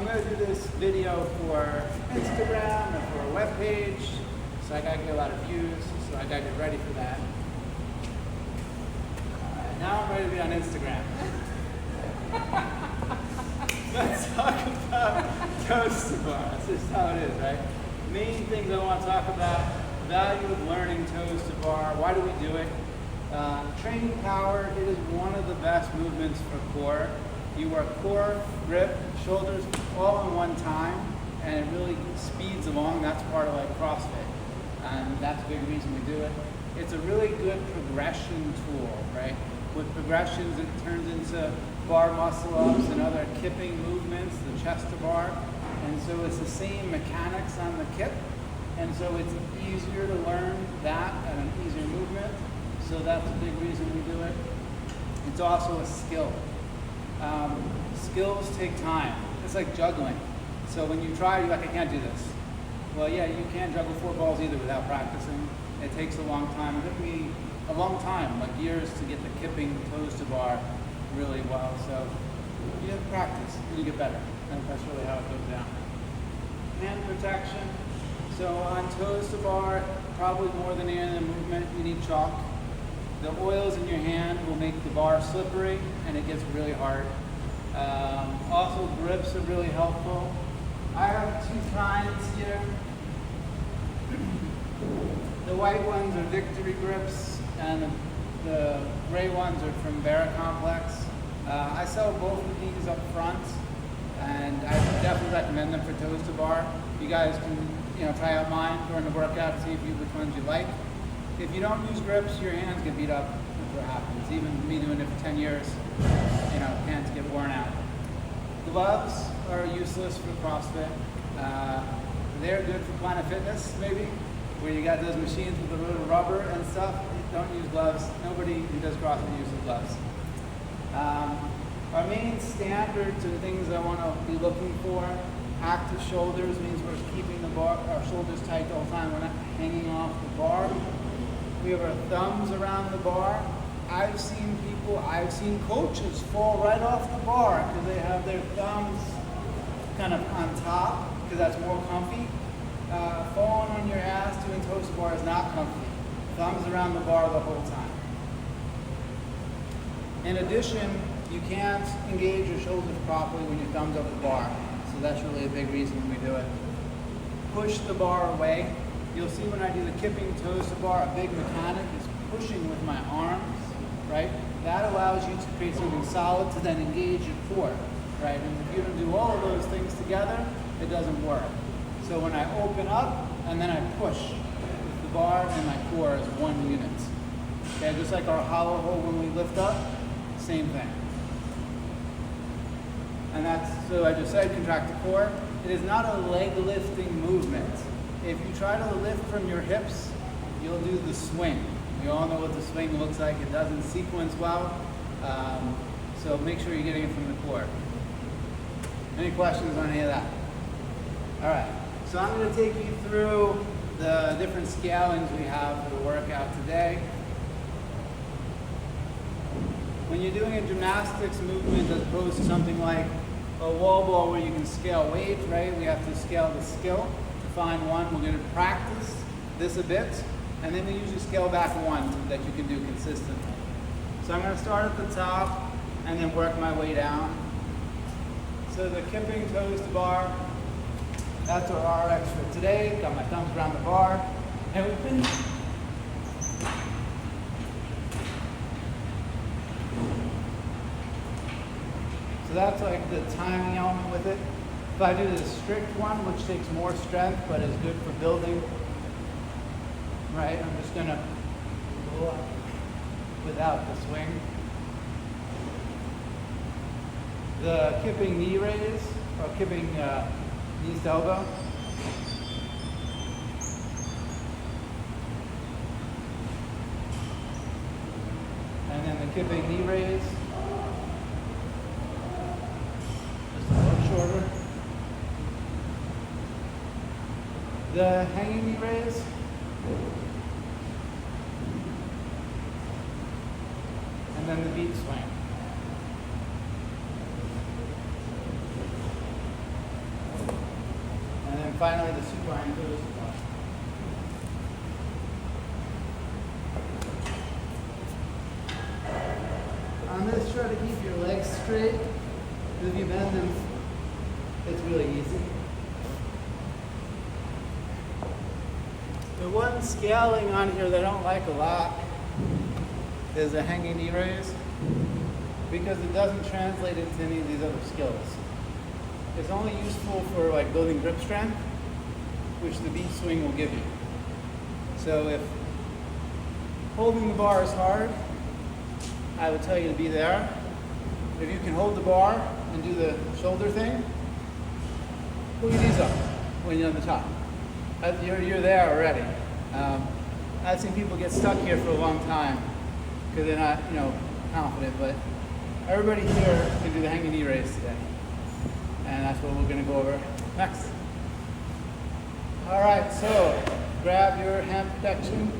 I'm going to do this video for Instagram or for a web page, so I got to get a lot of views, so I got to get ready for that. Now I'm ready to be on Instagram. Let's talk about Toast to Bar. That's just how it is, right? Main things I want to talk about: value of learning Toast to Bar. Why do we do it? Training power. It is one of the best movements for core. You work core, grip, shoulders all in one time, and it really speeds along. That's part of like CrossFit, and that's a big reason we do it. It's a really good progression tool, right? With progressions, it turns into bar muscle ups and other kipping movements, the chest to bar. And so it's the same mechanics on the kip. And so it's easier to learn that at an easier movement. So that's a big reason we do it. It's also a skill. Skills take time. It's like juggling. So when you try, you're like, I can't do this. Well, yeah, you can't juggle 4 balls either without practicing. It takes a long time. It took me a long time, like years, to get the kipping toes to bar really well. So you have to practice and you get better. And that's really how it goes down. Hand protection. So on toes to bar, probably more than any other movement, you need chalk. The oils in your hand will make the bar slippery and it gets really hard. Also, grips are really helpful. I have 2 kinds here. The white ones are Victory grips, and the gray ones are from Bara Complex. I sell both of these up front, and I definitely recommend them for toes to bar. You guys can, try out mine during the workout and see which ones you like. If you don't use grips, your hands get beat up. That's what happens. Even me doing it for 10 years, hands get worn out. Gloves are useless for CrossFit. They're good for Planet Fitness, maybe, where you got those machines with a little rubber and stuff. Don't use gloves. Nobody who does CrossFit uses gloves. Our main standards and things I want to be looking for: active shoulders means we're keeping our shoulders tight the whole time. We're not hanging off the bar. We have our thumbs around the bar. I've seen coaches fall right off the bar because they have their thumbs kind of on top because that's more comfy. Falling on your ass doing toes to bar is not comfy. Thumbs around the bar the whole time. In addition, you can't engage your shoulders properly when your thumb's over the bar. So that's really a big reason we do it. Push the bar away. You'll see when I do the kipping toes to bar, a big mechanic is pushing with my arms, right? That allows you to create something solid to then engage your core, right? And if you don't do all of those things together, it doesn't work. So when I open up and then I push, the bar and my core is one unit. Okay, just like our hollow hold when we lift up, same thing. And so I just said, contract the core. It is not a leg lifting movement. If you try to lift from your hips, you'll do the swing. You all know what the swing looks like. It doesn't sequence well. So make sure you're getting it from the core. Any questions on any of that? All right. So I'm going to take you through the different scalings we have for the workout today. When you're doing a gymnastics movement as opposed to something like a wall ball where you can scale weight, right? We have to scale the skill to find one. We're going to practice this a bit, and then we usually scale back one that you can do consistently. So I'm going to start at the top and then work my way down. So the kipping toes to bar, that's our RX for today. Got my thumbs around the bar, and open. So that's like the timing element with it. If I do the strict one, which takes more strength but is good for building, right? I'm just gonna go up without the swing. The kipping knee raise, or kipping knees to elbow. And then the kipping knee raise. Shorter. The hanging knee raise. And then the beat swing. finally the supine toes bar. On this, try to keep your legs straight. If you bend them, it's really easy. The one scaling on here that I don't like a lot is the hanging knee raise, because it doesn't translate into any of these other skills. It's only useful for like building grip strength, which the beat swing will give you. So if holding the bar is hard, I would tell you to be there. If you can hold the bar and do the shoulder thing, pull your knees up when you're on the top. You're there already. I've seen people get stuck here for a long time because they're not, confident. But everybody here can do the hanging knee raise today, and that's what we're going to go over next. All right, so grab your hand protection.